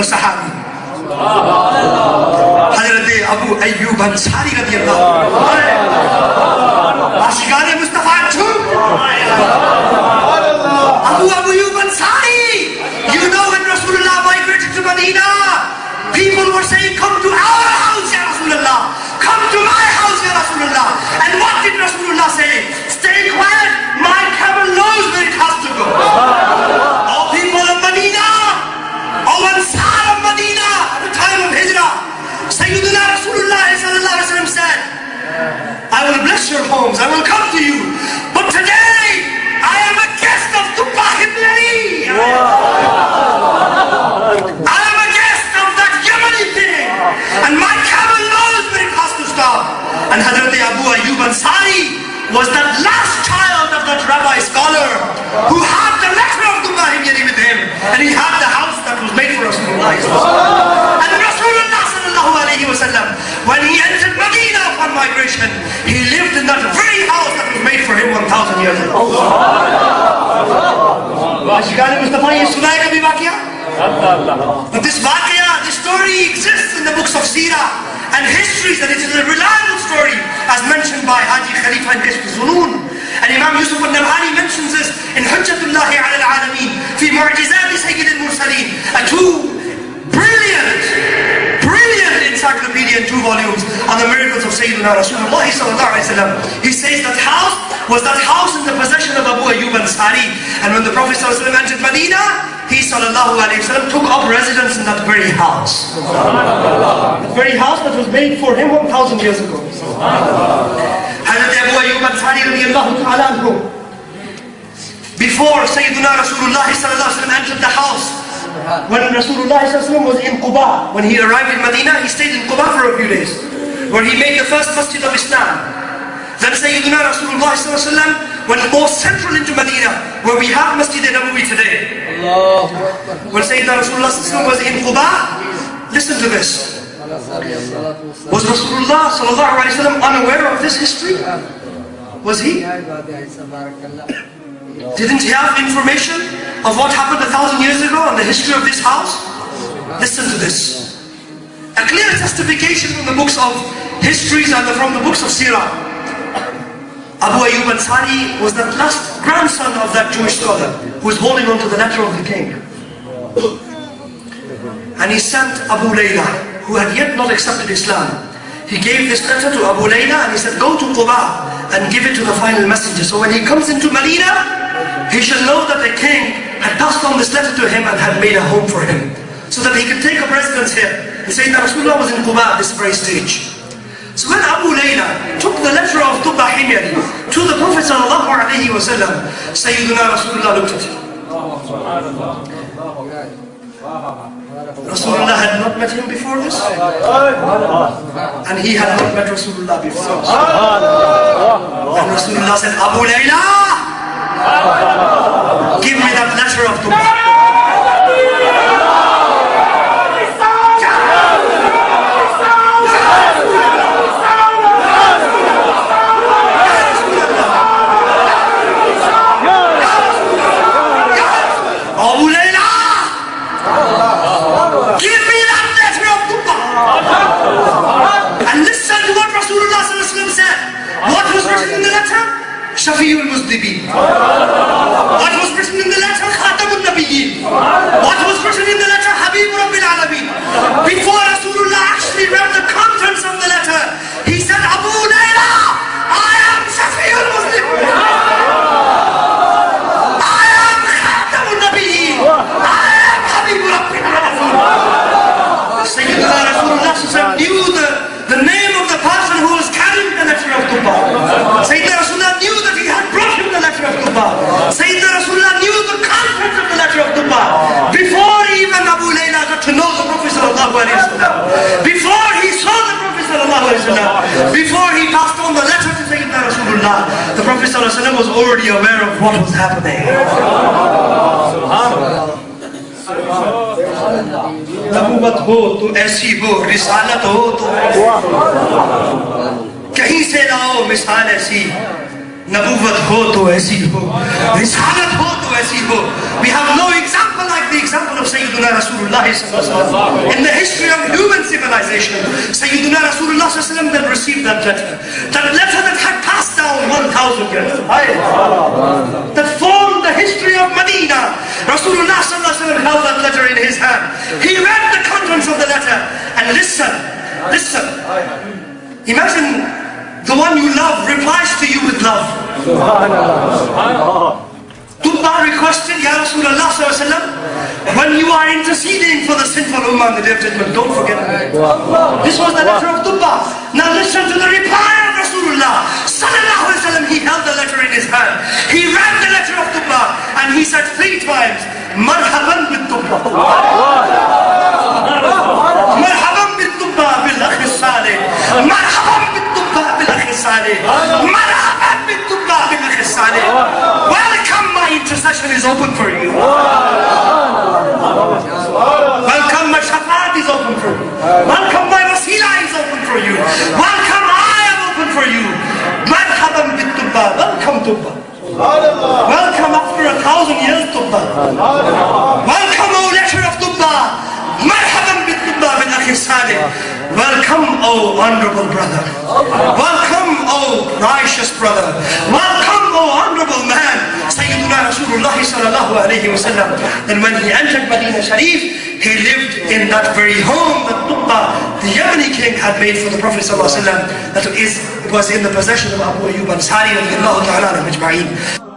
the Sahabi. Hazrat Abu Ayyub Ansari radiyallahu anhu. Ashikane Mustafa too. Abu Ayyub Ansari. You know when Rasulullah migrated to Medina, people were saying, come to our house, Ya Rasulullah. Come to my house, Ya Rasulullah. And what did Rasulullah say? Stay quiet. My camel knows where it has to go. Oh, people of Medina. Oh, Ansar of Medina. At the time of Hijrah, Sayyidina Rasulullah sallallahu alaihi wasallam said, I will bless your homes. I will come to you. But today, I am a guest of Tubbah ibn Ali. I am a guest of that Yemeni king. And my camel knows where it has to stop. And Hazrat Abu Ayyub Ansari was that last child of that rabbi scholar who had the letter of Tubbah ibn Ali with him. And he had the house that was made for Rasulullah. And Rasulullah sallallahu alayhi wa sallam, when he entered Medina upon migration, he lived in that very house that was made for him 1,000 years ago. But this waqia, this story exists in the books of Seerah and histories, and it is a reliable story as mentioned by Haji Khalifa in Kashf al-Zunun. And Imam Yusuf al-Nabhani mentions this in Hujjatullahi ala al-Alameen fi Mu'jizat Sayyid al-Mursaleen, a brilliant encyclopedia in 2 volumes on the miracles of Sayyidina Rasulullah sallallahu alaihi wasallam. He says that house was that house in the possession of Abu Ayyub Ansari, and when the Prophet sallallahu alaihi wasallam entered Medina, he sallallahu alaihi wasallam took up residence in that very house. The very house that was made for him 1,000 years ago. Hazrat Abu Ayyub Ansari radiyallahu ta'ala anhu, before Sayyidina Rasulullah sallallahu alaihi wasallam entered the house, when Rasulullah was in Quba, when he arrived in Medina, he stayed in Quba for a few days, where he made the first masjid of Islam. Then Sayyidina Rasulullah went more central into Medina, where we have Masjid Nabawi today. When Sayyidina Rasulullah was in Quba, listen to this. Was Rasulullah unaware of this history? Was he? Didn't he have information of what happened 1,000 years ago and the history of this house? Listen to this. A clear testification from the books of histories and from the books of Seerah. Abu Ayyub Ansari was the last grandson of that Jewish scholar who was holding on to the letter of the king. And he sent Abu Layla, who had yet not accepted Islam. He gave this letter to Abu Layla and he said, go to Quba and give it to the final messenger. So when he comes into Medina, he shall know that the king had passed on this letter to him and had made a home for him, so that he could take up residence here. And saying that Rasulullah was in Quba at this very stage. So when Abu Layla took the letter of Tubbah ibn Ali to the Prophet sallallahu alaihi wasallam, Sayyidina Rasulullah looked at him. Rasulullah had not met him before this, and he had not met Rasulullah before. And Rasulullah said, Abu Layla, give me that letter of Tubbah. Shafi'ul Muslimin. What was written in the letter? Khatamun Nabiyyin. What was written in the letter? Habib Rabbil Alameen. Before Rasulullah actually read the contents of the letter, he said, Abu Layla, I am Shafi'ul Muslimin. I am Khatamun Nabiyyin. I am Habib Rabbil Alameen. Sayyidina Rasulullah knew the name of the person who was carrying the letter of Tubbah. Sayyidina Rasulullah knew that he had brought him the letter of Tubbah. Sayyidina Rasulullah knew the contents of the letter of Tubbah before even Abu Layla got to know the Prophet sallallahu alaihi wasallam. Before he saw the Prophet sallallahu alaihi wasallam. Before he passed on the letter to Sayyidina Rasulullah, the Prophet sallallahu alaihi wasallam was already aware of what was happening. नबूवत हो तो ऐसी हो, रिसालत हो तो कहीं से लाओ मिसाल ऐसी, नबूवत हो तो ऐसी हो, रिसालत हो तो bless you. We have no example like the example of Sayyiduna Rasulullah sallallahu alaihi wasallam. In the history of human civilization, Sayyiduna Rasulullah sallallahu alaihi wasallam that received that letter. That letter that had passed down 1,000 years. That formed the history of Medina. Rasulullah sallallahu alaihi wasallam held that letter in his hand. He read the contents of the letter and listen. Imagine the one you love replies to you with love. Tubba requested, Ya Rasulullah sallallahu alaihi wasallam, when you are interceding for the sinful ummah on the day of judgment, don't forget me. This was the letter of Tubba. Now listen to the reply of Rasulullah sallallahu alaihi wasallam. He held the letter in his hand. He read the letter of Tubba and he said 3 times, Marhaban bit Tubba. Marhaban bit Tubba bil akhi salih. Marhaban bit Tubba bil akhi salih. Marhaban bit Tubba bil akhi salih. Welcome, my intercession is open for you. Welcome, my shafaat is open for you. Welcome, my wasila is open for you. Welcome, I am open for you. Marhaban bit Tubba. Welcome, Tubba. Welcome after 1,000 years, Tubba. Welcome, O letter of Tubba. Marhaban bit Tubba bil akhi salih. Welcome, O honorable brother. Welcome, O righteous brother. Welcome, O honorable man. Sayyiduna Rasulullah sallallahu alayhi wa sallam. And when he entered Medina Sharif, he lived in that very home that Tubba, the Yemeni king, had made for the Prophet sallallahu alayhi wa sallam. That was in the possession of Abu Ayyub Ansari radiallahu ta'ala anhu ajma'in.